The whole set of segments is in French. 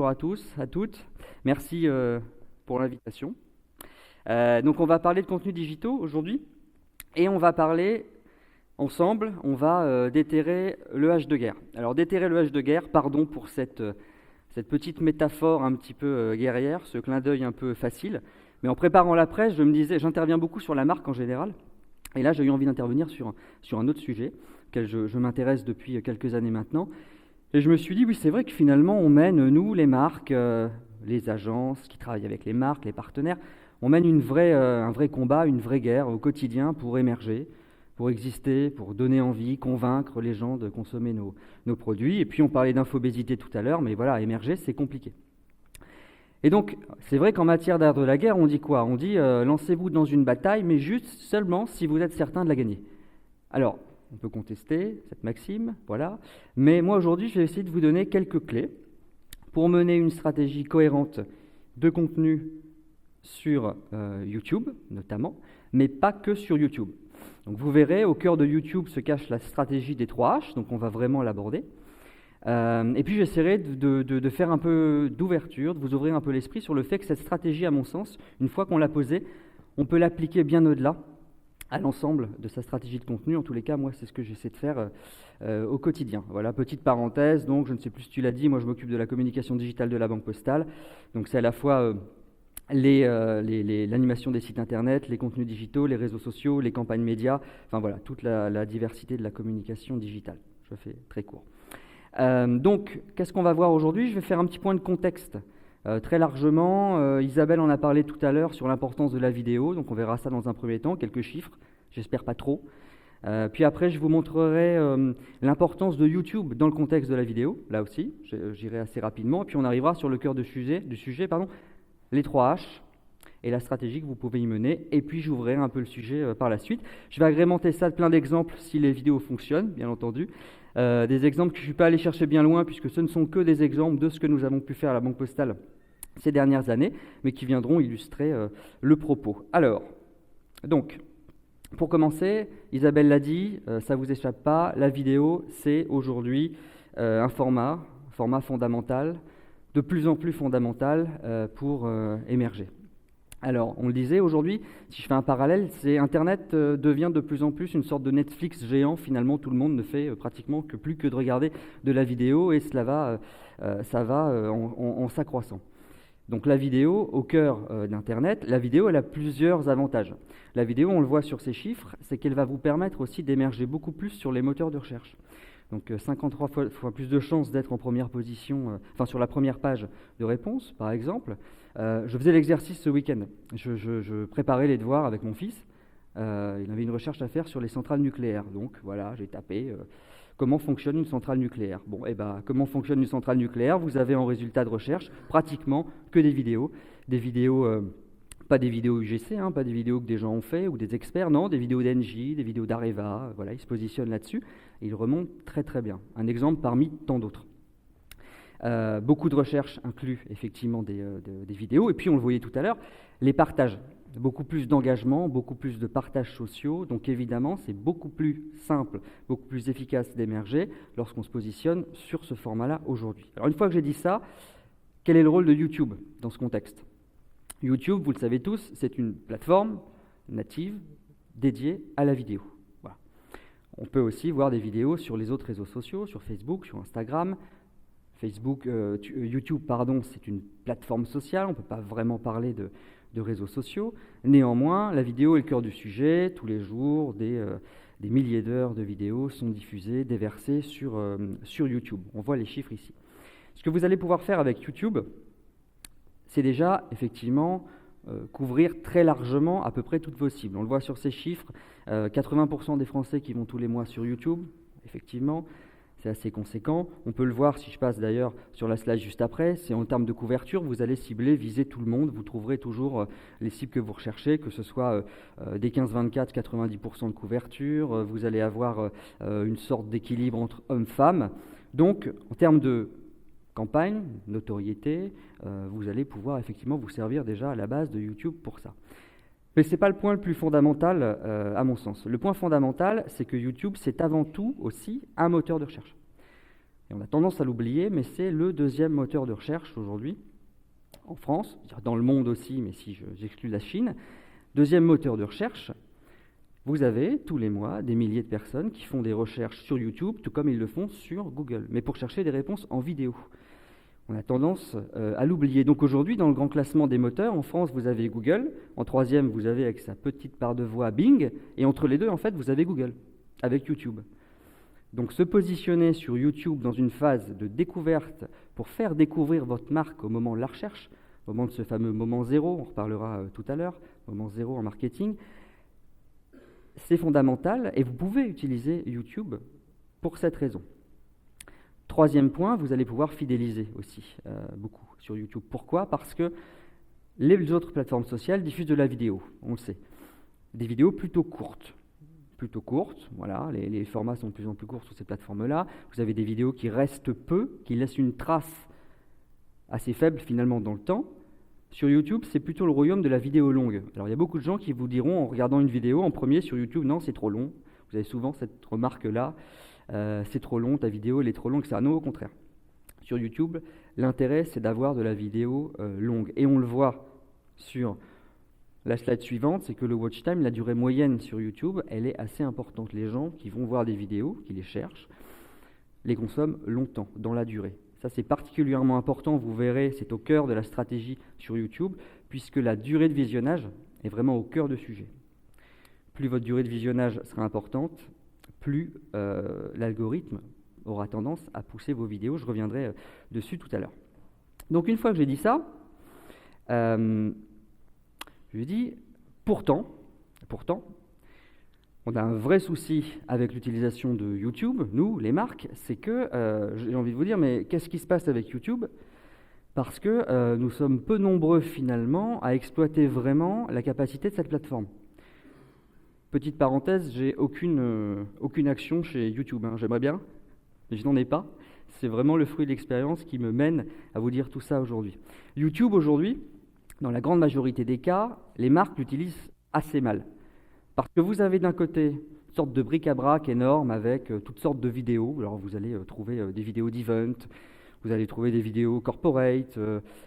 bonjour à tous, à toutes. Merci pour l'invitation. Donc on va parler de contenus digitaux aujourd'hui et on va parler ensemble, on va déterrer le H de guerre. Alors déterrer le H de guerre, pardon pour cette petite métaphore un petit peu guerrière, ce clin d'œil un peu facile, mais en préparant la presse, je me disais, j'interviens beaucoup sur la marque en général, et là j'ai eu envie d'intervenir sur un autre sujet, auquel je m'intéresse depuis quelques années maintenant. Et je me suis dit, oui, c'est vrai que finalement, on mène, nous, les marques, les agences qui travaillent avec les marques, les partenaires, on mène un vrai combat, une vraie guerre au quotidien pour émerger, pour exister, pour donner envie, convaincre les gens de consommer nos produits. Et puis, on parlait d'infobésité tout à l'heure, mais voilà, émerger, c'est compliqué. Et donc, c'est vrai qu'en matière d'art de la guerre, on dit quoi? On dit, lancez-vous dans une bataille, mais juste seulement si vous êtes certain de la gagner. Alors, on peut contester cette maxime, voilà. Mais moi, aujourd'hui, je vais essayer de vous donner quelques clés pour mener une stratégie cohérente de contenu sur YouTube, notamment, mais pas que sur YouTube. Donc, vous verrez, au cœur de YouTube se cache la stratégie des 3 H, donc on va vraiment l'aborder. Et puis, j'essaierai de faire un peu d'ouverture, de vous ouvrir un peu l'esprit sur le fait que cette stratégie, à mon sens, une fois qu'on l'a posée, on peut l'appliquer bien au-delà, à l'ensemble de sa stratégie de contenu. En tous les cas, moi, c'est ce que j'essaie de faire au quotidien. Voilà, petite parenthèse, donc je ne sais plus si tu l'as dit, moi je m'occupe de la communication digitale de la Banque Postale. Donc c'est à la fois l'animation des sites internet, les contenus digitaux, les réseaux sociaux, les campagnes médias, enfin voilà, toute la diversité de la communication digitale. Je fais très court. Donc, qu'est-ce qu'on va voir aujourd'hui? Je vais faire un petit point de contexte. Très largement, Isabelle en a parlé tout à l'heure sur l'importance de la vidéo, donc on verra ça dans un premier temps, quelques chiffres, j'espère pas trop. Puis après, je vous montrerai l'importance de YouTube dans le contexte de la vidéo, là aussi, j'irai assez rapidement, et puis on arrivera sur le cœur du sujet, les 3 H, et la stratégie que vous pouvez y mener, et puis j'ouvrirai un peu le sujet par la suite. Je vais agrémenter ça de plein d'exemples si les vidéos fonctionnent, bien entendu. Des exemples que je ne suis pas allé chercher bien loin, puisque ce ne sont que des exemples de ce que nous avons pu faire à la Banque Postale ces dernières années, mais qui viendront illustrer le propos. Alors, donc, pour commencer, Isabelle l'a dit, ça ne vous échappe pas, la vidéo, c'est aujourd'hui un format fondamental, de plus en plus fondamental pour émerger. Alors, on le disait aujourd'hui, si je fais un parallèle, Internet devient de plus en plus une sorte de Netflix géant. Finalement, tout le monde ne fait pratiquement plus que de regarder de la vidéo, et ça va en s'accroissant. Donc la vidéo, au cœur d'Internet, la vidéo, elle a plusieurs avantages. La vidéo, on le voit sur ces chiffres, c'est qu'elle va vous permettre aussi d'émerger beaucoup plus sur les moteurs de recherche. Donc 53 fois plus de chances d'être en première position, sur la première page de réponse, par exemple. Je faisais l'exercice ce week-end. Je préparais les devoirs avec mon fils. Il avait une recherche à faire sur les centrales nucléaires. Donc voilà, j'ai tapé comment fonctionne une centrale nucléaire. Bon, comment fonctionne une centrale nucléaire? Vous avez en résultat de recherche pratiquement que des vidéos. Pas des vidéos UGC, pas des vidéos que des gens ont fait ou des experts, non, des vidéos d'Engie, des vidéos d'Areva, voilà, ils se positionnent là-dessus et ils remontent très très bien. Un exemple parmi tant d'autres. Beaucoup de recherches incluent effectivement des vidéos, et puis on le voyait tout à l'heure, les partages. Beaucoup plus d'engagement, beaucoup plus de partages sociaux, donc évidemment c'est beaucoup plus simple, beaucoup plus efficace d'émerger lorsqu'on se positionne sur ce format-là aujourd'hui. Alors une fois que j'ai dit ça, quel est le rôle de YouTube dans ce contexte? YouTube, vous le savez tous, c'est une plateforme native dédiée à la vidéo. Voilà. On peut aussi voir des vidéos sur les autres réseaux sociaux, sur Facebook, sur Instagram. YouTube, c'est une plateforme sociale, on ne peut pas vraiment parler de réseaux sociaux. Néanmoins, la vidéo est le cœur du sujet. Tous les jours, des milliers d'heures de vidéos sont diffusées, déversées sur YouTube. On voit les chiffres ici. Ce que vous allez pouvoir faire avec YouTube, c'est déjà, effectivement, couvrir très largement à peu près toutes vos cibles. On le voit sur ces chiffres, 80% des Français qui vont tous les mois sur YouTube, effectivement, c'est assez conséquent. On peut le voir, si je passe d'ailleurs sur la slide juste après, c'est en termes de couverture, vous allez cibler, viser tout le monde, vous trouverez toujours les cibles que vous recherchez, que ce soit des 15-24, 90% de couverture, vous allez avoir une sorte d'équilibre entre hommes-femmes. Donc, en termes de campagne, notoriété, vous allez pouvoir effectivement vous servir déjà à la base de YouTube pour ça. Mais ce n'est pas le point le plus fondamental à mon sens. Le point fondamental, c'est que YouTube, c'est avant tout aussi un moteur de recherche. Et on a tendance à l'oublier, mais c'est le deuxième moteur de recherche aujourd'hui, en France, dans le monde aussi, mais si j'exclus la Chine. Deuxième moteur de recherche, vous avez tous les mois des milliers de personnes qui font des recherches sur YouTube, tout comme ils le font sur Google, mais pour chercher des réponses en vidéo. On a tendance à l'oublier. Donc aujourd'hui, dans le grand classement des moteurs, en France, vous avez Google. En troisième, vous avez avec sa petite part de voix Bing. Et entre les deux, en fait, vous avez Google, avec YouTube. Donc se positionner sur YouTube dans une phase de découverte pour faire découvrir votre marque au moment de la recherche, au moment de ce fameux moment zéro, on reparlera tout à l'heure, moment zéro en marketing, c'est fondamental et vous pouvez utiliser YouTube pour cette raison. Troisième point, vous allez pouvoir fidéliser aussi beaucoup sur YouTube. Pourquoi ? Parce que les autres plateformes sociales diffusent de la vidéo, on le sait. Des vidéos plutôt courtes, voilà, les formats sont de plus en plus courts sur ces plateformes-là. Vous avez des vidéos qui restent peu, qui laissent une trace assez faible finalement dans le temps. Sur YouTube, c'est plutôt le royaume de la vidéo longue. Alors il y a beaucoup de gens qui vous diront en regardant une vidéo en premier sur YouTube, non, c'est trop long. Vous avez souvent cette remarque-là, c'est trop long, ta vidéo elle est trop longue, etc. Non, au contraire. Sur YouTube, l'intérêt c'est d'avoir de la vidéo longue. Et on le voit sur la slide suivante, c'est que le watch time, la durée moyenne sur YouTube, elle est assez importante. Les gens qui vont voir des vidéos, qui les cherchent, les consomment longtemps, dans la durée. Ça, c'est particulièrement important, vous verrez, c'est au cœur de la stratégie sur YouTube, puisque la durée de visionnage est vraiment au cœur du sujet. Plus votre durée de visionnage sera importante, plus l'algorithme aura tendance à pousser vos vidéos. Je reviendrai dessus tout à l'heure. Donc, une fois que j'ai dit ça, je dis, pourtant, on a un vrai souci avec l'utilisation de YouTube, nous, les marques, c'est que, j'ai envie de vous dire, mais qu'est-ce qui se passe avec YouTube ? Parce que nous sommes peu nombreux finalement à exploiter vraiment la capacité de cette plateforme. Petite parenthèse, j'ai aucune action chez YouTube, hein. J'aimerais bien, mais je n'en ai pas. C'est vraiment le fruit de l'expérience qui me mène à vous dire tout ça aujourd'hui. YouTube aujourd'hui, dans la grande majorité des cas, les marques l'utilisent assez mal. Parce que vous avez d'un côté une sorte de bric-à-brac énorme avec toutes sortes de vidéos. Alors vous allez trouver des vidéos d'event, vous allez trouver des vidéos corporate,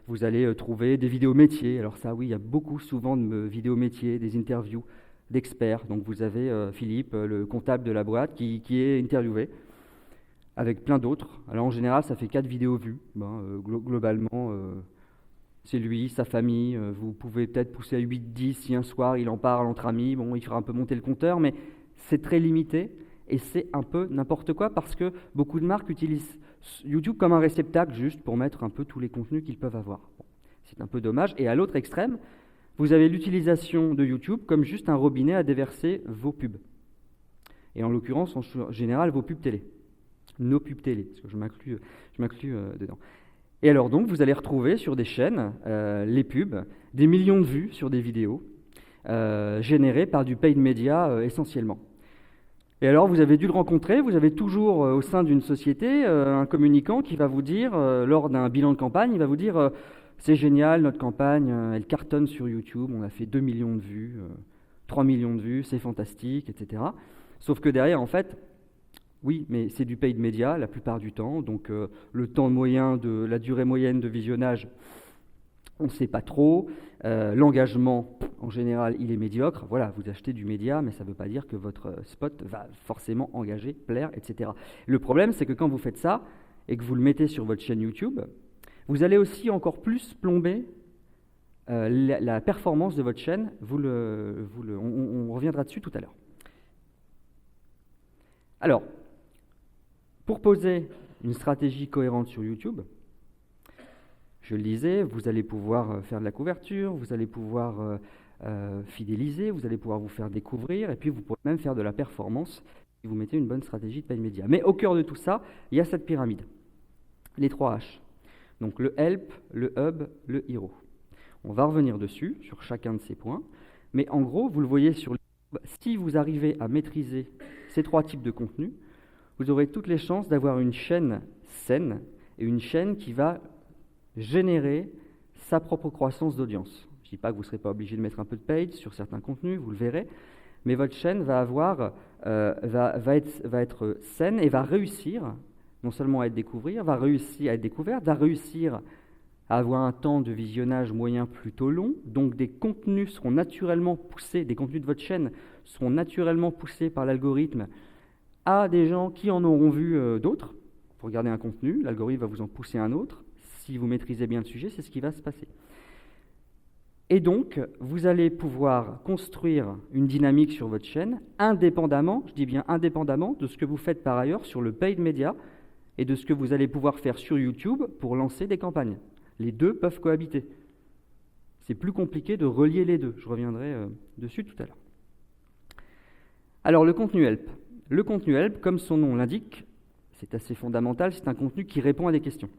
vous allez trouver des vidéos métiers. Alors ça oui, il y a beaucoup souvent de vidéos métiers, des interviews d'experts. Donc vous avez Philippe, le comptable de la boîte, qui est interviewé, avec plein d'autres. Alors en général, ça fait 4 vidéos vues, globalement. C'est lui, sa famille, vous pouvez peut-être pousser à 8-10 si un soir il en parle entre amis, bon, il fera un peu monter le compteur, mais c'est très limité et c'est un peu n'importe quoi parce que beaucoup de marques utilisent YouTube comme un réceptacle juste pour mettre un peu tous les contenus qu'ils peuvent avoir. Bon, c'est un peu dommage. Et à l'autre extrême, vous avez l'utilisation de YouTube comme juste un robinet à déverser vos pubs. Et en l'occurrence, en général, vos pubs télé. Nos pubs télé, parce que je m'inclus dedans. Et alors donc, vous allez retrouver sur des chaînes, les pubs, des millions de vues sur des vidéos générées par du paid media essentiellement. Et alors, vous avez dû le rencontrer, vous avez toujours au sein d'une société un communicant qui va vous dire, lors d'un bilan de campagne, il va vous dire c'est génial, notre campagne, elle cartonne sur YouTube, on a fait 2 millions de vues, 3 millions de vues, c'est fantastique, etc. Sauf que derrière, en fait, oui, mais c'est du paid media la plupart du temps, donc le temps moyen la durée moyenne de visionnage, on ne sait pas trop. L'engagement, en général, il est médiocre. Voilà, vous achetez du média, mais ça ne veut pas dire que votre spot va forcément engager, plaire, etc. Le problème, c'est que quand vous faites ça et que vous le mettez sur votre chaîne YouTube, vous allez aussi encore plus plomber la performance de votre chaîne. On reviendra dessus tout à l'heure. Alors, pour poser une stratégie cohérente sur YouTube, je le disais, vous allez pouvoir faire de la couverture, vous allez pouvoir fidéliser, vous allez pouvoir vous faire découvrir, et puis vous pourrez même faire de la performance si vous mettez une bonne stratégie de paid media. Mais au cœur de tout ça, il y a cette pyramide, les 3 H. Donc le help, le hub, le hero. On va revenir dessus, sur chacun de ces points, mais en gros, vous le voyez sur YouTube, si vous arrivez à maîtriser ces 3 types de contenus, vous aurez toutes les chances d'avoir une chaîne saine et une chaîne qui va générer sa propre croissance d'audience. Je ne dis pas que vous ne serez pas obligé de mettre un peu de paid sur certains contenus, vous le verrez, mais votre chaîne va être saine et va réussir non seulement à être découvert, va réussir à avoir un temps de visionnage moyen plutôt long, donc des contenus seront naturellement poussés, des contenus de votre chaîne seront naturellement poussés par l'algorithme à des gens qui en auront vu d'autres. Vous regardez un contenu, l'algorithme va vous en pousser un autre. Si vous maîtrisez bien le sujet, c'est ce qui va se passer. Et donc, vous allez pouvoir construire une dynamique sur votre chaîne indépendamment, je dis bien indépendamment, de ce que vous faites par ailleurs sur le paid media et de ce que vous allez pouvoir faire sur YouTube pour lancer des campagnes. Les deux peuvent cohabiter. C'est plus compliqué de relier les deux. Je reviendrai dessus tout à l'heure. Alors, le contenu help. Le contenu help, comme son nom l'indique, c'est assez fondamental, c'est un contenu qui répond à des questions.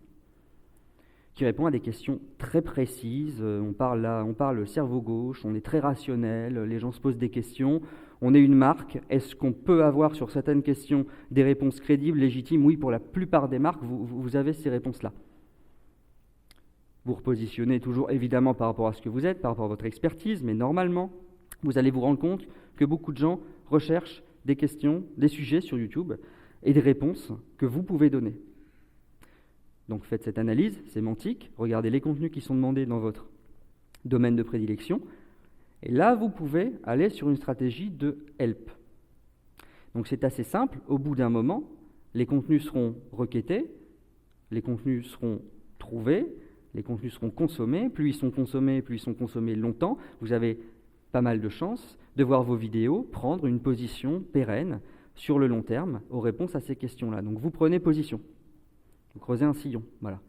Qui répond à des questions très précises. On parle cerveau gauche, on est très rationnel, les gens se posent des questions. On est une marque. Est-ce qu'on peut avoir sur certaines questions des réponses crédibles, légitimes? Oui, pour la plupart des marques, vous avez ces réponses-là. Vous repositionnez toujours évidemment par rapport à ce que vous êtes, par rapport à votre expertise, mais normalement, vous allez vous rendre compte que beaucoup de gens recherchent des questions, des sujets sur YouTube et des réponses que vous pouvez donner. Donc faites cette analyse sémantique, regardez les contenus qui sont demandés dans votre domaine de prédilection, et là vous pouvez aller sur une stratégie de help. Donc c'est assez simple, au bout d'un moment, les contenus seront requêtés, les contenus seront trouvés, les contenus seront consommés, plus ils sont consommés longtemps, vous avez pas mal de chances de voir vos vidéos prendre une position pérenne sur le long terme aux réponses à ces questions-là. Donc vous prenez position. Vous creusez un sillon, voilà.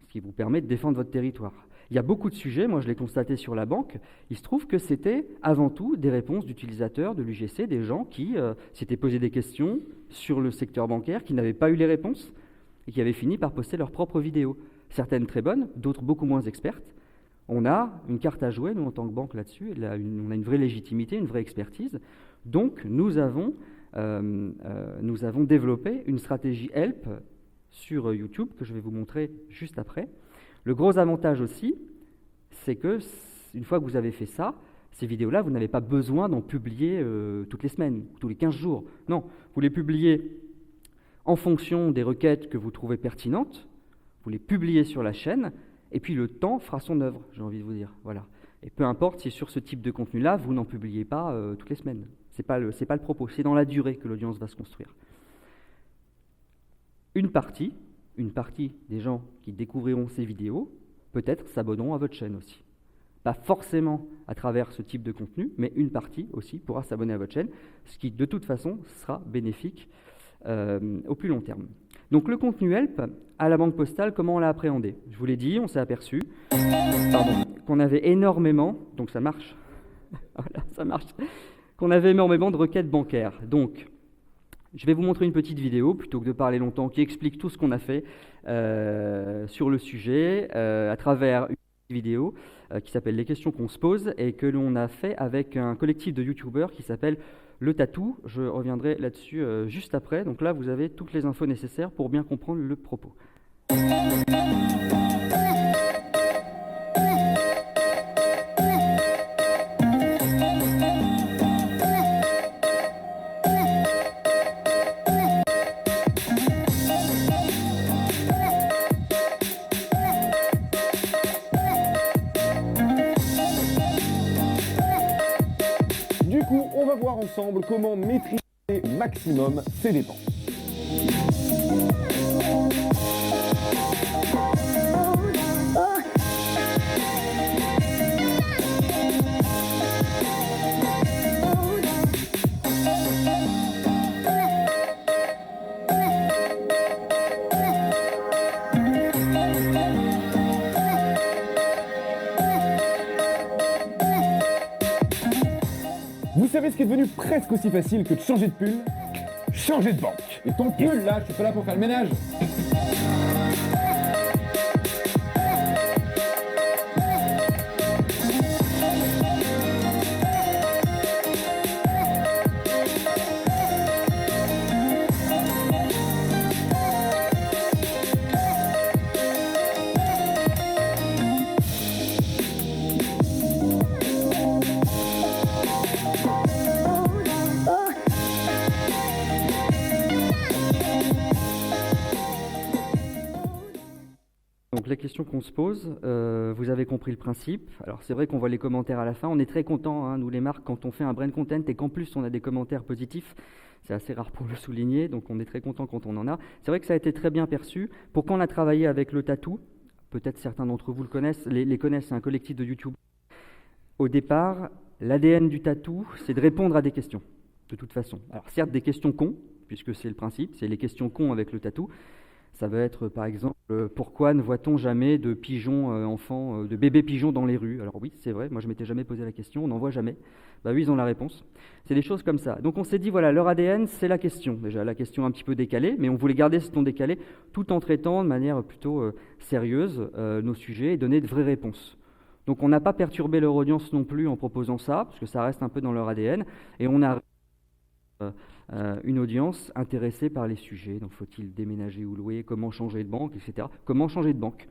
Ce qui vous permet de défendre votre territoire. Il y a beaucoup de sujets, moi je l'ai constaté sur la banque, il se trouve que c'était avant tout des réponses d'utilisateurs de l'UGC, des gens qui s'étaient posé des questions sur le secteur bancaire, qui n'avaient pas eu les réponses et qui avaient fini par poster leurs propres vidéos. Certaines très bonnes, d'autres beaucoup moins expertes. On a une carte à jouer, nous en tant que banque là-dessus, on a une vraie légitimité, une vraie expertise. Donc nous avons développé une stratégie help sur YouTube, que je vais vous montrer juste après. Le gros avantage aussi, c'est que, une fois que vous avez fait ça, ces vidéos-là, vous n'avez pas besoin d'en publier toutes les semaines, tous les 15 jours. Non, vous les publiez en fonction des requêtes que vous trouvez pertinentes, vous les publiez sur la chaîne, et puis le temps fera son œuvre, j'ai envie de vous dire. Voilà. Et peu importe si sur ce type de contenu-là, vous n'en publiez pas toutes les semaines. C'est pas le propos, c'est dans la durée que l'audience va se construire. Une partie des gens qui découvriront ces vidéos, peut-être s'abonneront à votre chaîne aussi. Pas forcément à travers ce type de contenu, mais une partie aussi pourra s'abonner à votre chaîne, ce qui de toute façon sera bénéfique au plus long terme. Donc le contenu help, à la Banque Postale, comment on l'a appréhendé? Je vous l'ai dit, on s'est aperçu qu'on avait énormément, donc ça marche, voilà, ça marche, qu'on avait énormément de requêtes bancaires. Donc, je vais vous montrer une petite vidéo, plutôt que de parler longtemps, qui explique tout ce qu'on a fait sur le sujet, à travers une vidéo qui s'appelle « Les questions qu'on se pose » et que l'on a fait avec un collectif de youtubeurs qui s'appelle Le Tatou. Je reviendrai là-dessus juste après. Donc là, vous avez toutes les infos nécessaires pour bien comprendre le propos. Du coup, on va voir ensemble comment maîtriser au maximum ses dépenses. Vous savez ce qui est devenu presque aussi facile que de changer de pull? Changer de banque. Et ton pull là, je suis pas là pour faire le ménage. les questions qu'on se pose, vous avez compris le principe. Alors c'est vrai qu'on voit les commentaires à la fin, on est très contents, hein, nous les marques, quand on fait un brain content et qu'en plus on a des commentaires positifs. C'est assez rare pour le souligner, donc on est très content quand on en a. C'est vrai que ça a été très bien perçu. Pourquoi on a travaillé avec le Tatou? Peut-être certains d'entre vous le connaissent, les connaissent, c'est un collectif de YouTube. Au départ, l'ADN du Tatou, c'est de répondre à des questions, de toute façon. Alors certes, des questions cons, puisque c'est le principe, c'est les questions cons avec le Tatou. Ça va être, par exemple, pourquoi ne voit-on jamais de pigeons enfants, de bébés pigeons dans les rues? Alors oui, c'est vrai, moi je m'étais jamais posé la question, on n'en voit jamais. Bah oui, ils ont la réponse. C'est des choses comme ça. Donc on s'est dit, voilà, leur ADN, c'est la question. Déjà, la question un petit peu décalée, mais on voulait garder ce ton décalé, tout en traitant de manière plutôt sérieuse nos sujets et donner de vraies réponses. Donc on n'a pas perturbé leur audience non plus en proposant ça, parce que ça reste un peu dans leur ADN, et on a une audience intéressée par les sujets. Donc faut-il déménager ou louer, comment changer de banque, etc. Comment changer de banque?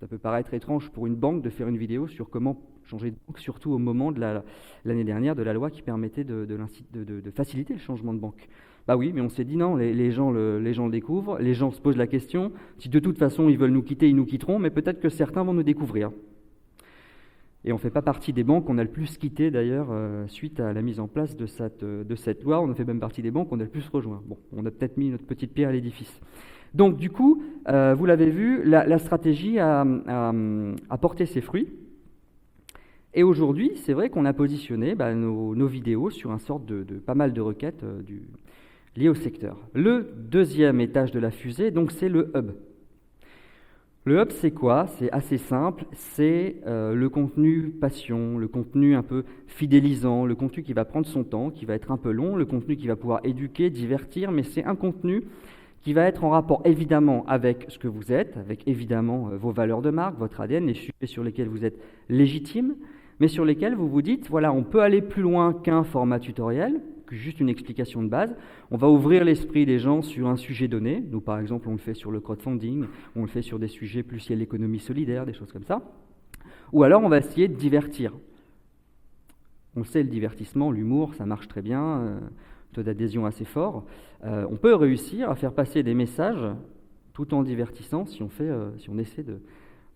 Ça peut paraître étrange pour une banque de faire une vidéo sur comment changer de banque, surtout au moment de l'année dernière de la loi qui permettait de faciliter le changement de banque. Bah oui, mais on s'est dit non, les gens le découvrent, les gens se posent la question, si de toute façon ils veulent nous quitter, ils nous quitteront, mais peut-être que certains vont nous découvrir. Et on ne fait pas partie des banques qu'on a le plus quitté d'ailleurs suite à la mise en place de cette loi. On a fait même partie des banques qu'on a le plus rejoint. Bon, on a peut-être mis notre petite pierre à l'édifice. Donc du coup, vous l'avez vu, la stratégie a porté ses fruits. Et aujourd'hui, c'est vrai qu'on a positionné nos vidéos sur un sorte de pas mal de requêtes liées au secteur. Le deuxième étage de la fusée, donc c'est le hub. Le hub, c'est quoi? C'est assez simple, c'est le contenu passion, le contenu un peu fidélisant, le contenu qui va prendre son temps, qui va être un peu long, le contenu qui va pouvoir éduquer, divertir, mais c'est un contenu qui va être en rapport évidemment avec ce que vous êtes, avec évidemment vos valeurs de marque, votre ADN, les sujets sur lesquels vous êtes légitime, mais sur lesquels vous vous dites, voilà, on peut aller plus loin qu'un format tutoriel, que juste une explication de base. On va ouvrir l'esprit des gens sur un sujet donné. Nous, par exemple, on le fait sur le crowdfunding, on le fait sur des sujets plus liés à l'économie solidaire, des choses comme ça. Ou alors, on va essayer de divertir. On sait, le divertissement, l'humour, ça marche très bien, taux d'adhésion assez fort. On peut réussir à faire passer des messages tout en divertissant si on essaie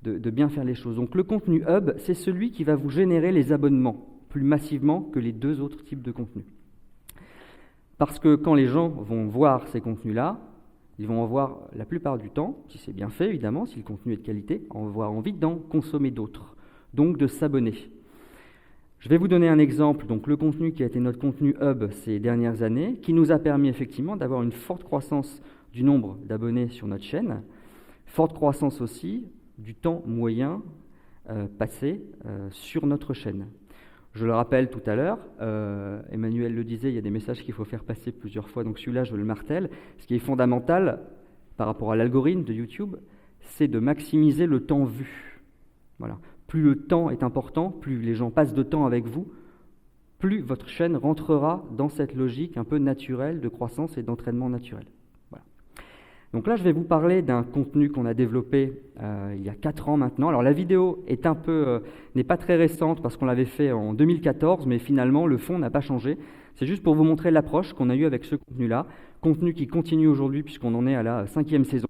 de bien faire les choses. Donc le contenu hub, c'est celui qui va vous générer les abonnements plus massivement que les deux autres types de contenus. Parce que quand les gens vont voir ces contenus-là, ils vont avoir la plupart du temps, si c'est bien fait évidemment, si le contenu est de qualité, avoir envie d'en consommer d'autres, donc de s'abonner. Je vais vous donner un exemple, donc le contenu qui a été notre contenu hub ces dernières années, qui nous a permis effectivement d'avoir une forte croissance du nombre d'abonnés sur notre chaîne, forte croissance aussi du temps moyen passé sur notre chaîne. Je le rappelle tout à l'heure, Emmanuel le disait, il y a des messages qu'il faut faire passer plusieurs fois, donc celui-là je le martèle. Ce qui est fondamental par rapport à l'algorithme de YouTube, c'est de maximiser le temps vu. Voilà. Plus le temps est important, plus les gens passent de temps avec vous, plus votre chaîne rentrera dans cette logique un peu naturelle de croissance et d'entraînement naturel. Voilà. Donc là, je vais vous parler d'un contenu qu'on a développé il y a 4 ans maintenant. Alors la vidéo est n'est pas très récente parce qu'on l'avait fait en 2014, mais finalement le fond n'a pas changé. C'est juste pour vous montrer l'approche qu'on a eue avec ce contenu-là, contenu qui continue aujourd'hui puisqu'on en est à la 5e saison,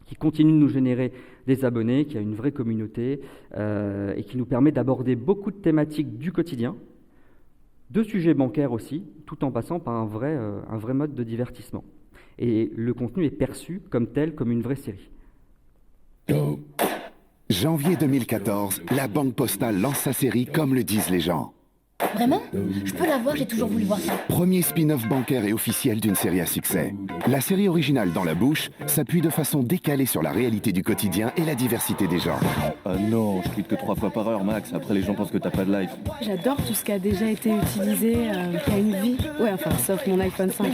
qui continue de nous générer des abonnés, qui a une vraie communauté et qui nous permet d'aborder beaucoup de thématiques du quotidien, de sujets bancaires aussi, tout en passant par un vrai mode de divertissement. Et le contenu est perçu comme tel, comme une vraie série. Janvier 2014, la Banque Postale lance sa série Comme le disent les gens. Vraiment? Je peux la voir, j'ai toujours voulu voir ça. Premier spin-off bancaire et officiel d'une série à succès. La série originale Dans la bouche s'appuie de façon décalée sur la réalité du quotidien et la diversité des gens. Ah non, je clique que 3 fois par heure max, après les gens pensent que t'as pas de life. J'adore tout ce qui a déjà été utilisé, qui a une vie. Ouais, enfin, sauf mon iPhone 5.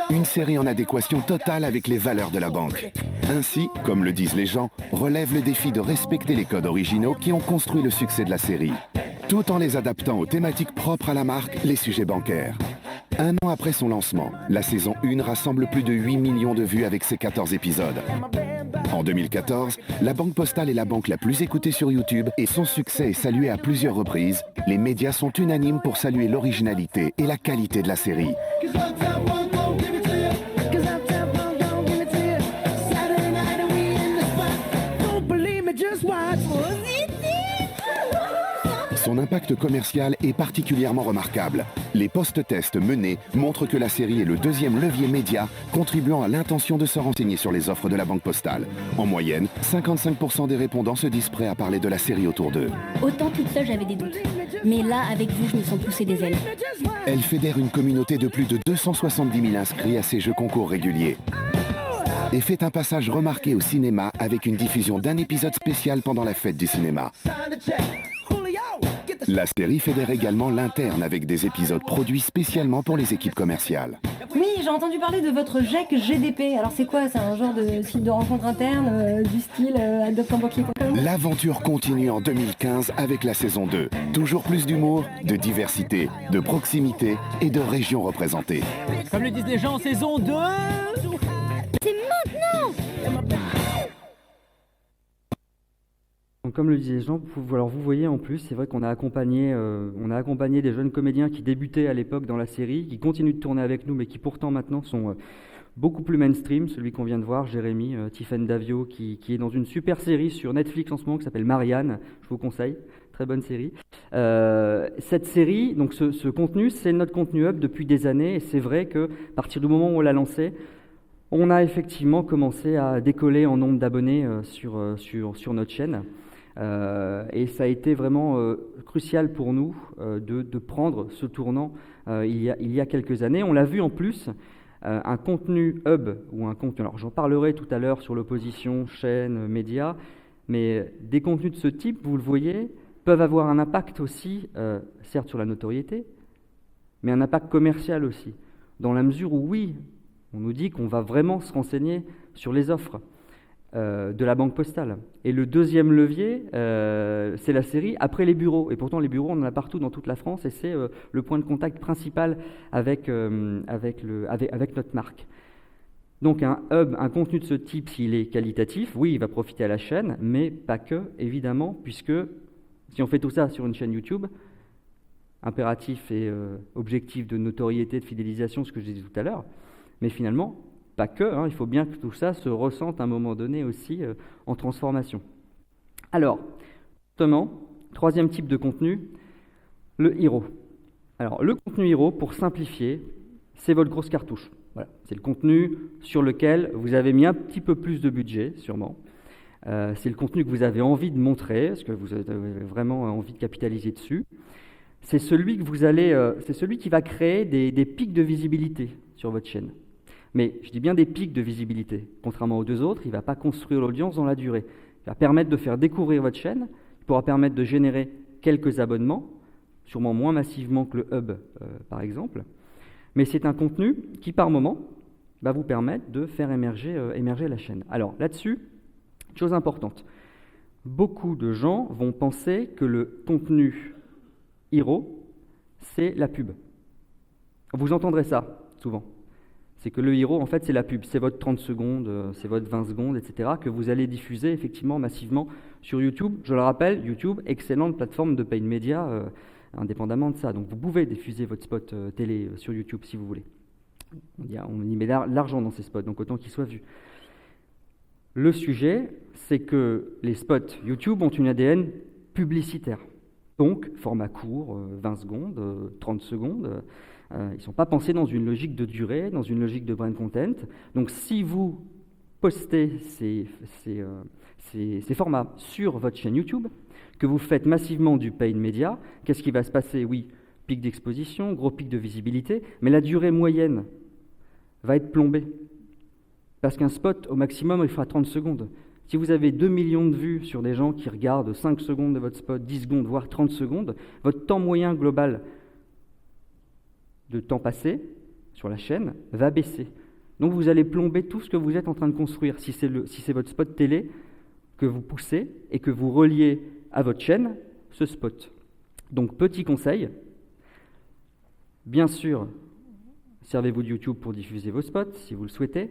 Une série en adéquation totale avec les valeurs de la banque. Ainsi, comme le disent les gens, relève le défi de respecter les codes originaux qui ont construit le succès de la série, tout en les adaptant aux thématiques propres à la marque, les sujets bancaires. Un an après son lancement, la saison 1 rassemble plus de 8 millions de vues avec ses 14 épisodes. En 2014, la Banque Postale est la banque la plus écoutée sur YouTube et son succès est salué à plusieurs reprises. Les médias sont unanimes pour saluer l'originalité et la qualité de la série. son impact commercial est particulièrement remarquable. Les post-tests menés montrent que la série est le deuxième levier média contribuant à l'intention de se renseigner sur les offres de la Banque Postale. En moyenne, 55% des répondants se disent prêts à parler de la série autour d'eux. Autant toute seule, j'avais des doutes. Mais là, avec vous, je me sens pousser des ailes. Elle fédère une communauté de plus de 270 000 inscrits à ses jeux concours réguliers. Et fait un passage remarqué au cinéma avec une diffusion d'un épisode spécial pendant la fête du cinéma. La série fédère également l'interne avec des épisodes produits spécialement pour les équipes commerciales. Oui, j'ai entendu parler de votre GEC GDP. Alors c'est quoi? C'est un genre de site de rencontre interne du style adopteunbanquier.com? L'aventure continue en 2015 avec la saison 2. Toujours plus d'humour, de diversité, de proximité et de régions représentées. Comme le disent les gens, saison 2. Donc, comme le disaient les gens, alors vous voyez en plus, c'est vrai qu'on a accompagné des jeunes comédiens qui débutaient à l'époque dans la série, qui continuent de tourner avec nous, mais qui pourtant maintenant sont beaucoup plus mainstream. Celui qu'on vient de voir, Jérémy, Tiffaine Davio, qui est dans une super série sur Netflix en ce moment qui s'appelle Marianne, je vous conseille, très bonne série. Cette série, donc ce contenu, c'est notre contenu hub depuis des années, et c'est vrai qu'à partir du moment où on l'a lancé, on a effectivement commencé à décoller en nombre d'abonnés sur notre chaîne. Et ça a été vraiment crucial pour nous de prendre ce tournant il y a quelques années. On l'a vu en plus, un contenu hub ou un contenu, alors j'en parlerai tout à l'heure sur l'opposition, chaîne, médias, mais des contenus de ce type, vous le voyez, peuvent avoir un impact aussi, certes sur la notoriété, mais un impact commercial aussi, dans la mesure où oui, on nous dit qu'on va vraiment se renseigner sur les offres de la Banque Postale. Et le deuxième levier, c'est la série après les bureaux. Et pourtant, les bureaux, on en a partout dans toute la France, et c'est le point de contact principal avec notre marque. Donc un hub, un contenu de ce type, s'il est qualitatif, oui, il va profiter à la chaîne, mais pas que, évidemment, puisque si on fait tout ça sur une chaîne YouTube, impératif et objectif de notoriété, de fidélisation, ce que je disais tout à l'heure, mais finalement, pas que, il faut bien que tout ça se ressente à un moment donné aussi en transformation. Alors, justement, troisième type de contenu, le hero. Alors, le contenu hero, pour simplifier, c'est votre grosse cartouche. Voilà, c'est le contenu sur lequel vous avez mis un petit peu plus de budget, sûrement. C'est le contenu que vous avez envie de montrer, parce que vous avez vraiment envie de capitaliser dessus. C'est celui c'est celui qui va créer des pics de visibilité sur votre chaîne. Mais je dis bien des pics de visibilité. Contrairement aux deux autres, il ne va pas construire l'audience dans la durée. Il va permettre de faire découvrir votre chaîne, il pourra permettre de générer quelques abonnements, sûrement moins massivement que le hub, par exemple. Mais c'est un contenu qui, par moment, va vous permettre de faire émerger la chaîne. Alors là-dessus, chose importante, beaucoup de gens vont penser que le contenu hero, c'est la pub. Vous entendrez ça souvent. C'est que le hero, en fait, c'est la pub. C'est votre 30 secondes, c'est votre 20 secondes, etc., que vous allez diffuser effectivement massivement sur YouTube. Je le rappelle, YouTube, excellente plateforme de paid media, indépendamment de ça. Donc vous pouvez diffuser votre spot télé sur YouTube si vous voulez. On y met l'argent dans ces spots, donc autant qu'ils soient vus. Le sujet, c'est que les spots YouTube ont une ADN publicitaire. Donc, format court, 20 secondes, 30 secondes. Ils ne sont pas pensés dans une logique de durée, dans une logique de brand content. Donc, si vous postez ces formats sur votre chaîne YouTube, que vous faites massivement du paid media, qu'est-ce qui va se passer? Oui, pic d'exposition, gros pic de visibilité, mais la durée moyenne va être plombée. Parce qu'un spot, au maximum, il fera 30 secondes. Si vous avez 2 millions de vues sur des gens qui regardent 5 secondes de votre spot, 10 secondes, voire 30 secondes, votre temps moyen global de temps passé sur la chaîne va baisser. Donc vous allez plomber tout ce que vous êtes en train de construire. Si c'est votre spot télé que vous poussez et que vous reliez à votre chaîne, ce spot. Donc petit conseil, bien sûr, servez-vous de YouTube pour diffuser vos spots si vous le souhaitez.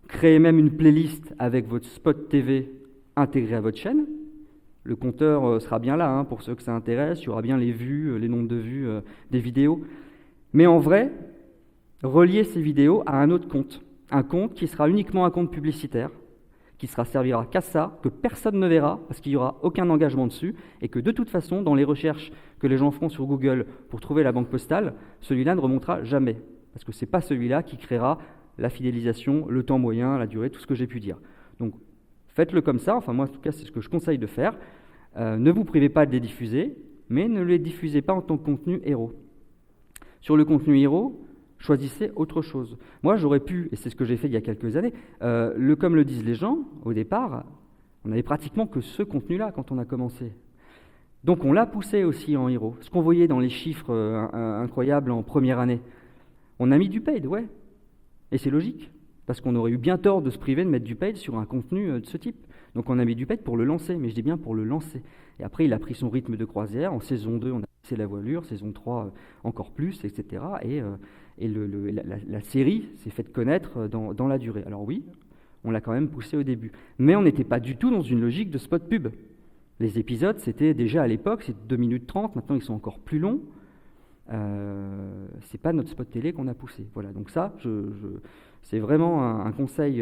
Créez même une playlist avec votre spot TV intégré à votre chaîne. Le compteur sera bien là pour ceux que ça intéresse. Il y aura bien les vues, les nombres de vues des vidéos. Mais en vrai, reliez ces vidéos à un autre compte. Un compte qui sera uniquement un compte publicitaire, qui sera servira qu'à ça, que personne ne verra, parce qu'il n'y aura aucun engagement dessus, et que de toute façon, dans les recherches que les gens feront sur Google pour trouver la banque postale, celui-là ne remontera jamais, parce que ce n'est pas celui-là qui créera la fidélisation, le temps moyen, la durée, tout ce que j'ai pu dire. Donc, faites-le comme ça, enfin moi en tout cas c'est ce que je conseille de faire. Ne vous privez pas de les diffuser, mais ne les diffusez pas en tant que contenu héros. Sur le contenu héros, choisissez autre chose. Moi, j'aurais pu, et c'est ce que j'ai fait il y a quelques années, comme le disent les gens, au départ, on n'avait pratiquement que ce contenu-là quand on a commencé. Donc on l'a poussé aussi en héros. Ce qu'on voyait dans les chiffres incroyables en première année, on a mis du paid, ouais. Et c'est logique, parce qu'on aurait eu bien tort de se priver de mettre du paid sur un contenu de ce type. Donc on a mis du paid pour le lancer, mais je dis bien pour le lancer. Et après, il a pris son rythme de croisière. En saison 2, on a baissé la voilure, saison 3, encore plus, etc. Et la série s'est faite connaître dans la durée. Alors oui, on l'a quand même poussé au début. Mais on n'était pas du tout dans une logique de spot pub. Les épisodes, c'était déjà à l'époque, c'est 2 minutes 30, maintenant ils sont encore plus longs. C'est pas notre spot télé qu'on a poussé. Voilà, donc ça, c'est vraiment un conseil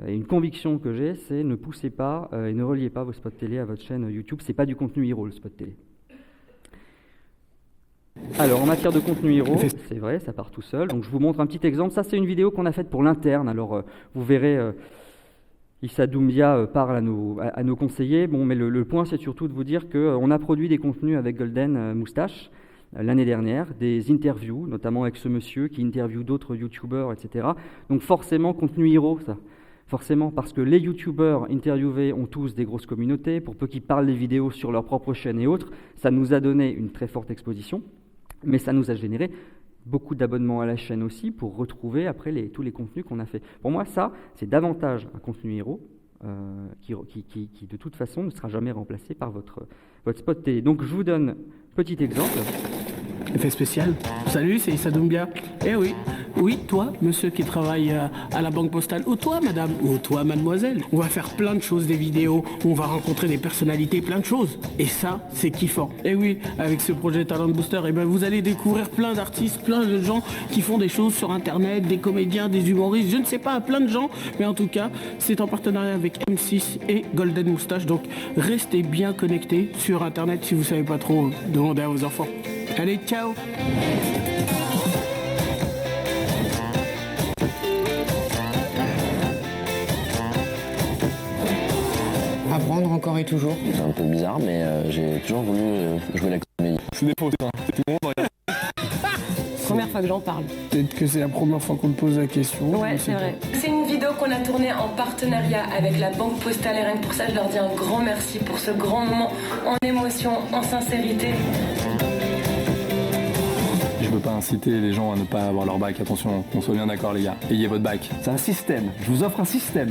et une conviction que j'ai, c'est ne poussez pas et ne reliez pas vos spots télé à votre chaîne YouTube. C'est pas du contenu héros, le spot télé. Alors, en matière de contenu héros, c'est vrai, ça part tout seul. Donc, je vous montre un petit exemple. Ça, c'est une vidéo qu'on a faite pour l'interne. Alors, vous verrez, Issa Doumbia parle à nos conseillers. Bon, mais le point, c'est surtout de vous dire qu'on a produit des contenus avec Golden Moustache l'année dernière, des interviews, notamment avec ce monsieur qui interviewe d'autres youtubeurs, etc. Donc, forcément, contenu héros, ça. Forcément, parce que les youtubeurs interviewés ont tous des grosses communautés, pour peu qu'ils parlent des vidéos sur leur propre chaîne et autres, ça nous a donné une très forte exposition. Mais ça nous a généré beaucoup d'abonnements à la chaîne aussi pour retrouver après tous les contenus qu'on a fait. Pour moi, ça, c'est davantage un contenu héros qui, de toute façon, ne sera jamais remplacé par votre spot télé. Donc, je vous donne un petit exemple. Effet spécial. Salut, c'est Issa Doumbia. Eh oui, toi, monsieur qui travaille à la banque postale, ou toi, madame, ou toi, mademoiselle. On va faire plein de choses, des vidéos, on va rencontrer des personnalités, plein de choses. Et ça, c'est kiffant. Eh oui, avec ce projet Talent Booster, eh ben, vous allez découvrir plein d'artistes, plein de gens qui font des choses sur Internet, des comédiens, des humoristes, je ne sais pas, plein de gens. Mais en tout cas, c'est en partenariat avec M6 et Golden Moustache. Donc, restez bien connectés sur Internet si vous ne savez pas trop, demandez à vos enfants. Allez, ciao! Apprendre encore et toujours. C'est un peu bizarre, mais j'ai toujours voulu jouer la comédie. C'est des fausses, hein. Tout le monde regarde. Première fois que j'en parle. Peut-être que c'est la première fois qu'on me pose la question. Ouais, c'est vrai. C'est une vidéo qu'on a tournée en partenariat avec la Banque Postale et rien que pour ça, je leur dis un grand merci pour ce grand moment en émotion, en sincérité. Je veux pas inciter les gens à ne pas avoir leur bac, attention, qu'on soit bien d'accord les gars. Ayez votre bac. C'est un système, je vous offre un système.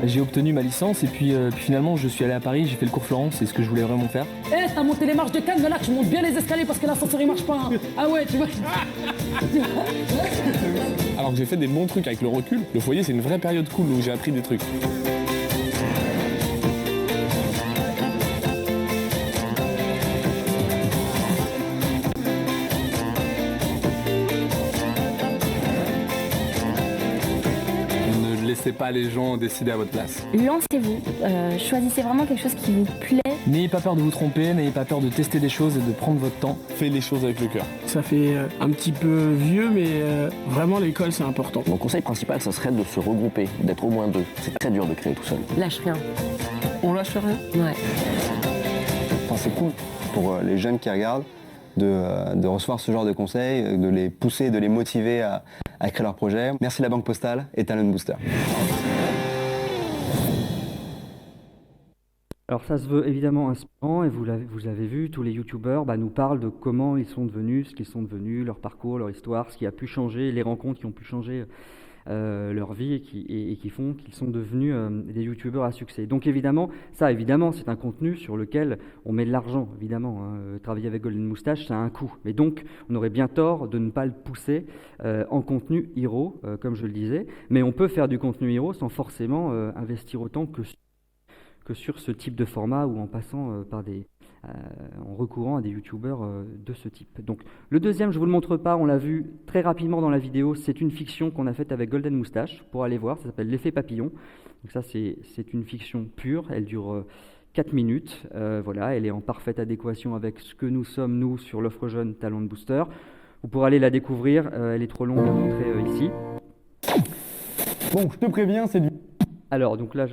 J'ai obtenu ma licence et puis finalement je suis allé à Paris, j'ai fait le cours Florence, c'est ce que je voulais vraiment faire. T'as monté les marches de Cannes, mais là tu montes bien les escaliers parce que l'ascenseur il marche pas. Hein. Ah ouais, tu vois. Alors que j'ai fait des bons trucs avec le recul, le foyer c'est une vraie période cool où j'ai appris des trucs. Laissez pas les gens décider à votre place. Lancez-vous, choisissez vraiment quelque chose qui vous plaît. N'ayez pas peur de vous tromper, n'ayez pas peur de tester des choses et de prendre votre temps. Faites les choses avec le cœur. Ça fait un petit peu vieux, mais vraiment l'école c'est important. Mon conseil principal, ça serait de se regrouper, d'être au moins 2. C'est très dur de créer tout seul. Lâche rien. On lâche rien? Ouais. Enfin, c'est cool pour les jeunes qui regardent de recevoir ce genre de conseils, de les pousser, de les motiver à créer leur projet. Merci la Banque Postale et Talent Booster. Alors ça se veut évidemment inspirant et vous l'avez vu, tous les youtubeurs nous parlent de comment ils sont devenus, ce qu'ils sont devenus, leur parcours, leur histoire, ce qui a pu changer, les rencontres qui ont pu changer leur vie et qui font qu'ils sont devenus des youtubeurs à succès. Donc évidemment, c'est un contenu sur lequel on met de l'argent, évidemment. Travailler avec Golden Moustache, ça a un coût. Mais donc, on aurait bien tort de ne pas le pousser en contenu héros, comme je le disais. Mais on peut faire du contenu héros sans forcément investir autant que sur ce type de format ou en passant par en recourant à des youtubeurs de ce type. Donc le deuxième, je ne vous le montre pas, on l'a vu très rapidement dans la vidéo, c'est une fiction qu'on a faite avec Golden Moustache, pour aller voir, ça s'appelle L'effet papillon. Donc ça c'est une fiction pure, elle dure 4 minutes, voilà, elle est en parfaite adéquation avec ce que nous sommes, nous, sur l'offre jeune Talent Booster. Vous pourrez aller la découvrir, elle est trop longue à montrer ici. Bon, je te préviens, c'est du... Alors, donc là,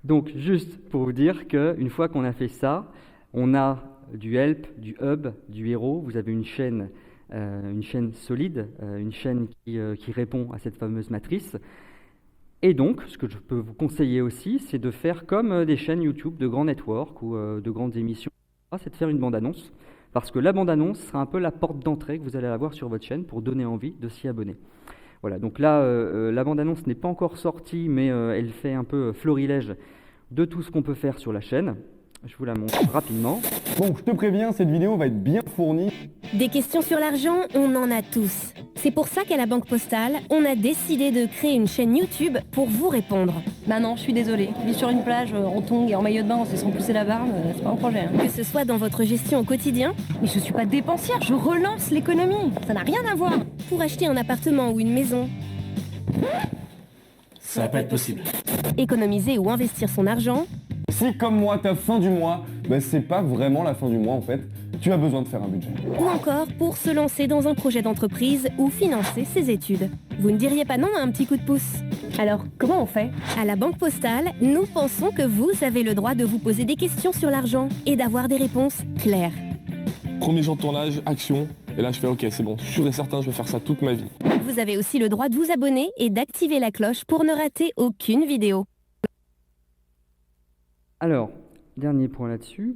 donc juste pour vous dire qu'une fois qu'on a fait ça, on a du help, du hub, du héros. Vous avez une chaîne solide, une chaîne qui répond à cette fameuse matrice. Et donc, ce que je peux vous conseiller aussi, c'est de faire comme des chaînes YouTube de grands networks ou de grandes émissions, c'est de faire une bande-annonce. Parce que la bande-annonce sera un peu la porte d'entrée que vous allez avoir sur votre chaîne pour donner envie de s'y abonner. Voilà, donc là, la bande-annonce n'est pas encore sortie, mais elle fait un peu florilège de tout ce qu'on peut faire sur la chaîne. Je vous la montre rapidement. Bon, je te préviens, cette vidéo va être bien fournie. Des questions sur l'argent, on en a tous. C'est pour ça qu'à la Banque Postale, on a décidé de créer une chaîne YouTube pour vous répondre. Bah non, je suis désolée. Vivre sur une plage en tongs et en maillot de bain en se laissant pousser la barbe, c'est pas un projet. Hein. Que ce soit dans votre gestion au quotidien, mais je suis pas dépensière, je relance l'économie. Ça n'a rien à voir. Pour acheter un appartement ou une maison, Ça va pas être possible. économiser ou investir son argent, Si, comme moi, ta fin du mois, ben, c'est pas vraiment la fin du mois en fait. Tu as besoin de faire un budget. ou encore pour se lancer dans un projet d'entreprise ou financer ses études. Vous ne diriez pas non à un petit coup de pouce? Alors, comment on fait? À la Banque Postale, nous pensons que vous avez le droit de vous poser des questions sur l'argent et d'avoir des réponses claires. Premier jour de tournage, action. Et là, je fais OK, c'est bon, sûr et certain, je vais faire ça toute ma vie. Vous avez aussi le droit de vous abonner et d'activer la cloche pour ne rater aucune vidéo. Alors, dernier point là-dessus,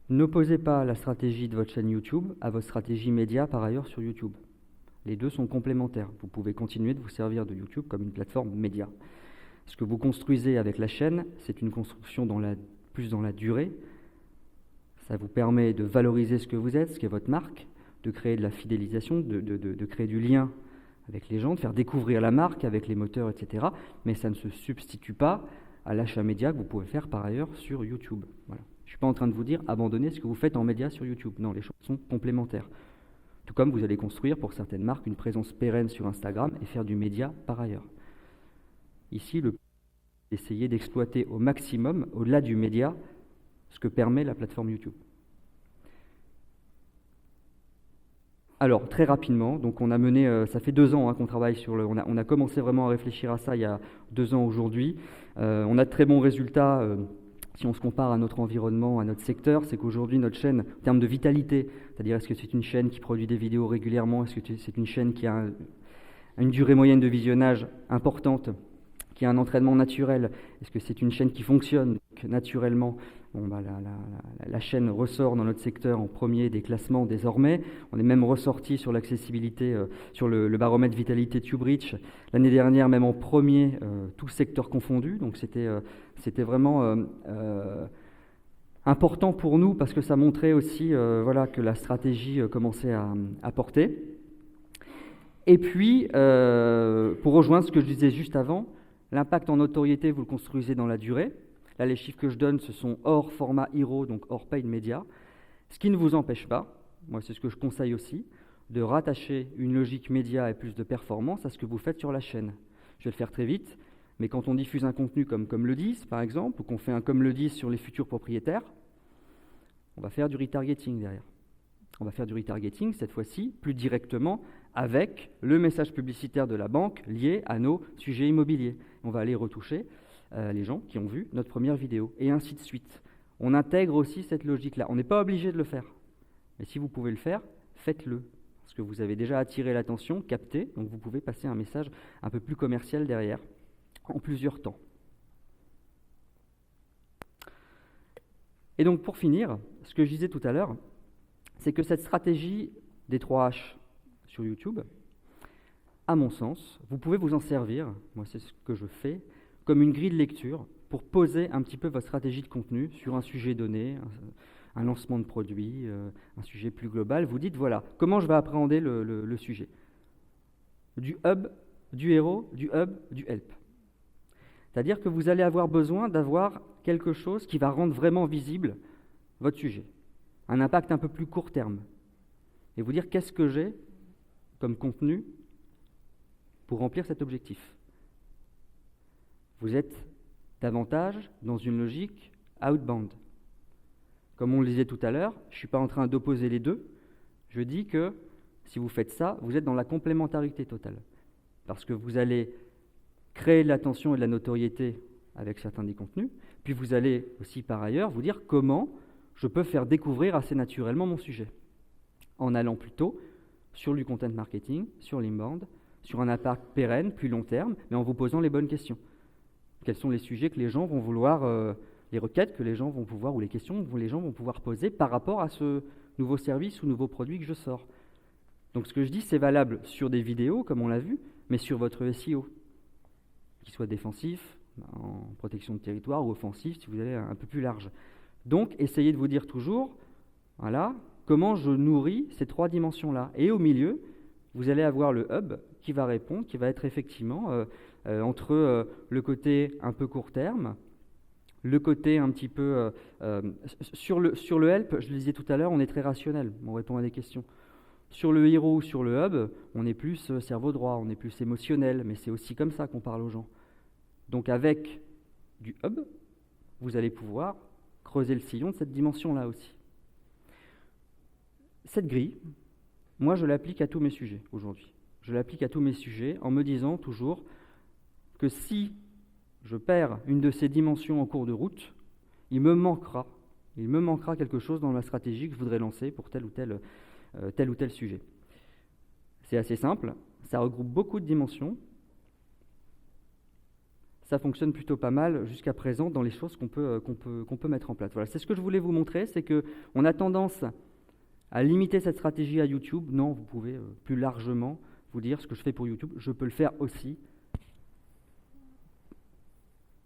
n'opposez pas la stratégie de votre chaîne YouTube à votre stratégie média par ailleurs sur YouTube. Les deux sont complémentaires. Vous pouvez continuer de vous servir de YouTube comme une plateforme média. Ce que vous construisez avec la chaîne, c'est une construction plus dans la durée. Ça vous permet de valoriser ce que vous êtes, ce qu'est votre marque, de créer de la fidélisation, de créer du lien avec les gens, de faire découvrir la marque avec les moteurs, etc. Mais ça ne se substitue pas à l'achat média que vous pouvez faire par ailleurs sur YouTube. Voilà. Je ne suis pas en train de vous dire abandonnez ce que vous faites en média sur YouTube. Non, les choses sont complémentaires. Tout comme vous allez construire pour certaines marques une présence pérenne sur Instagram et faire du média par ailleurs. Ici, essayer d'exploiter au maximum, au-delà du média, ce que permet la plateforme YouTube. Alors, très rapidement, donc on a mené, ça fait 2 ans qu'on travaille sur on a commencé vraiment à réfléchir à ça il y a 2 ans aujourd'hui. On a de très bons résultats si on se compare à notre environnement, à notre secteur. C'est qu'aujourd'hui, notre chaîne, en termes de vitalité, c'est-à-dire est-ce que c'est une chaîne qui produit des vidéos régulièrement, est-ce que c'est une chaîne qui a une durée moyenne de visionnage importante, qui a un entraînement naturel, est-ce que c'est une chaîne qui fonctionne naturellement? La chaîne ressort dans notre secteur en premier des classements désormais. On est même ressorti sur l'accessibilité, sur le baromètre vitalité TubeReach l'année dernière, même en premier, tout secteur confondu. Donc c'était vraiment important pour nous parce que ça montrait aussi que la stratégie commençait à porter. Et puis, pour rejoindre ce que je disais juste avant, l'impact en notoriété, vous le construisez dans la durée. Là, les chiffres que je donne, ce sont hors format Hero, donc hors paid média. Ce qui ne vous empêche pas, moi c'est ce que je conseille aussi, de rattacher une logique média et plus de performance à ce que vous faites sur la chaîne. Je vais le faire très vite, mais quand on diffuse un contenu comme le 10, par exemple, ou qu'on fait un comme le 10 sur les futurs propriétaires, on va faire du retargeting derrière. On va faire du retargeting, cette fois-ci, plus directement, avec le message publicitaire de la banque lié à nos sujets immobiliers. On va aller retoucher les gens qui ont vu notre première vidéo, et ainsi de suite. On intègre aussi cette logique-là. On n'est pas obligé de le faire, mais si vous pouvez le faire, faites-le, parce que vous avez déjà attiré l'attention, capté, donc vous pouvez passer un message un peu plus commercial derrière, en plusieurs temps. Et donc pour finir, ce que je disais tout à l'heure, c'est que cette stratégie des 3 H sur YouTube, à mon sens, vous pouvez vous en servir, moi c'est ce que je fais, comme une grille de lecture pour poser un petit peu votre stratégie de contenu sur un sujet donné, un lancement de produit, un sujet plus global. Vous dites, voilà, comment je vais appréhender le sujet. Du hub, du héros, du hub, du help. C'est-à-dire que vous allez avoir besoin d'avoir quelque chose qui va rendre vraiment visible votre sujet, un impact un peu plus court terme, et vous dire qu'est-ce que j'ai comme contenu pour remplir cet objectif. Vous êtes davantage dans une logique outbound. Comme on le disait tout à l'heure, je ne suis pas en train d'opposer les deux, je dis que si vous faites ça, vous êtes dans la complémentarité totale. Parce que vous allez créer de l'attention et de la notoriété avec certains des contenus, puis vous allez aussi par ailleurs vous dire comment je peux faire découvrir assez naturellement mon sujet, en allant plutôt sur du content marketing, sur l'inbound, sur un impact pérenne, plus long terme, mais en vous posant les bonnes questions. Quels sont les sujets que les gens vont vouloir, les requêtes que les gens vont pouvoir, ou les questions que les gens vont pouvoir poser par rapport à ce nouveau service ou nouveau produit que je sors. Donc ce que je dis, c'est valable sur des vidéos, comme on l'a vu, mais sur votre SEO, qu'il soit défensif, en protection de territoire, ou offensif, si vous allez un peu plus large. Donc, essayez de vous dire toujours, voilà, comment je nourris ces trois dimensions-là. Et au milieu, vous allez avoir le hub qui va répondre, qui va être effectivement entre le côté un peu court terme, le côté un petit peu... sur le help, je le disais tout à l'heure, on est très rationnel, on répond à des questions. Sur le hero ou sur le hub, on est plus cerveau droit, on est plus émotionnel, mais c'est aussi comme ça qu'on parle aux gens. Donc avec du hub, vous allez pouvoir creuser le sillon de cette dimension-là aussi. Cette grille, moi je l'applique à tous mes sujets aujourd'hui. Je l'applique à tous mes sujets en me disant toujours que si je perds une de ces dimensions en cours de route, il me manquera quelque chose dans la stratégie que je voudrais lancer pour tel ou tel sujet. C'est assez simple, ça regroupe beaucoup de dimensions, ça fonctionne plutôt pas mal jusqu'à présent dans les choses qu'on peut mettre en place. Voilà, c'est ce que je voulais vous montrer, c'est qu'on a tendance à limiter cette stratégie à YouTube. Non, vous pouvez plus largement vous dire ce que je fais pour YouTube, je peux le faire aussi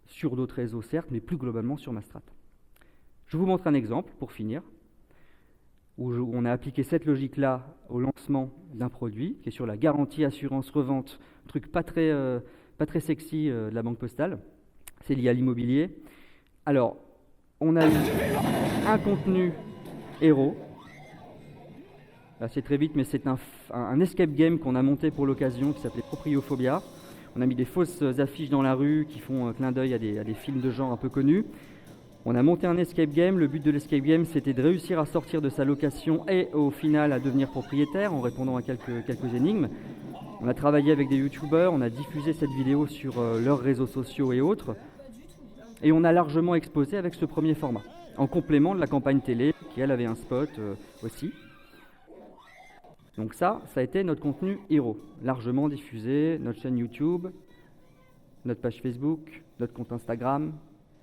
sur d'autres réseaux, certes, mais plus globalement sur ma strat. Je vous montre un exemple pour finir, où on a appliqué cette logique-là au lancement d'un produit, qui est sur la garantie assurance revente, truc pas très sexy de la Banque Postale, c'est lié à l'immobilier. Alors, on a eu un contenu héros, là c'est très vite, mais c'est un escape game qu'on a monté pour l'occasion, qui s'appelait Propriophobia. On a mis des fausses affiches dans la rue qui font un clin d'œil à des films de genre un peu connus. On a monté un escape game. Le but de l'escape game, c'était de réussir à sortir de sa location et au final à devenir propriétaire en répondant à quelques énigmes. On a travaillé avec des youtubeurs, on a diffusé cette vidéo sur leurs réseaux sociaux et autres. Et on a largement exposé avec ce premier format, en complément de la campagne télé, qui elle avait un spot aussi. Donc ça a été notre contenu héros, largement diffusé, notre chaîne YouTube, notre page Facebook, notre compte Instagram,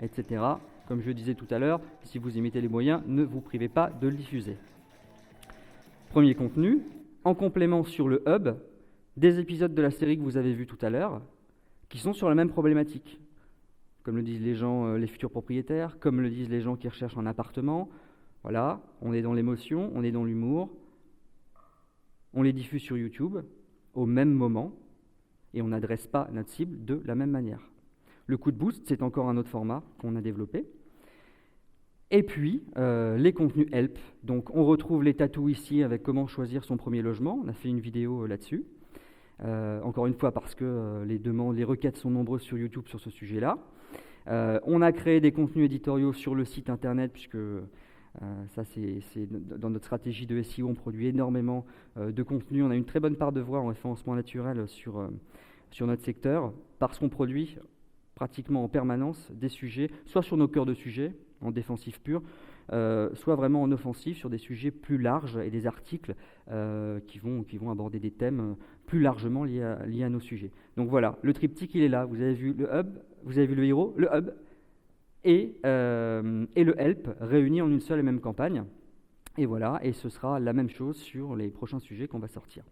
etc. Comme je disais tout à l'heure, si vous y mettez les moyens, ne vous privez pas de le diffuser. Premier contenu, en complément sur le hub, des épisodes de la série que vous avez vus tout à l'heure, qui sont sur la même problématique. Comme le disent les gens, les futurs propriétaires, comme le disent les gens qui recherchent un appartement. Voilà, on est dans l'émotion, on est dans l'humour. On les diffuse sur YouTube au même moment et on n'adresse pas notre cible de la même manière. Le coup de boost, c'est encore un autre format qu'on a développé. Et puis, les contenus help. Donc, on retrouve les tatous ici avec comment choisir son premier logement. On a fait une vidéo là-dessus. Encore une fois, parce que les requêtes sont nombreuses sur YouTube sur ce sujet-là. On a créé des contenus éditoriaux sur le site internet, puisque ça, c'est dans notre stratégie de SEO, on produit énormément de contenu. On a une très bonne part de voix en référencement naturel sur notre secteur, parce qu'on produit pratiquement en permanence des sujets, soit sur nos cœurs de sujets, en défensif pur, soit vraiment en offensif sur des sujets plus larges et des articles qui vont aborder des thèmes plus largement liés à nos sujets. Donc voilà, le triptyque, il est là. Vous avez vu le hub, vous avez vu le héros, le hub et le help réunis en une seule et même campagne. Et voilà, et ce sera la même chose sur les prochains sujets qu'on va sortir.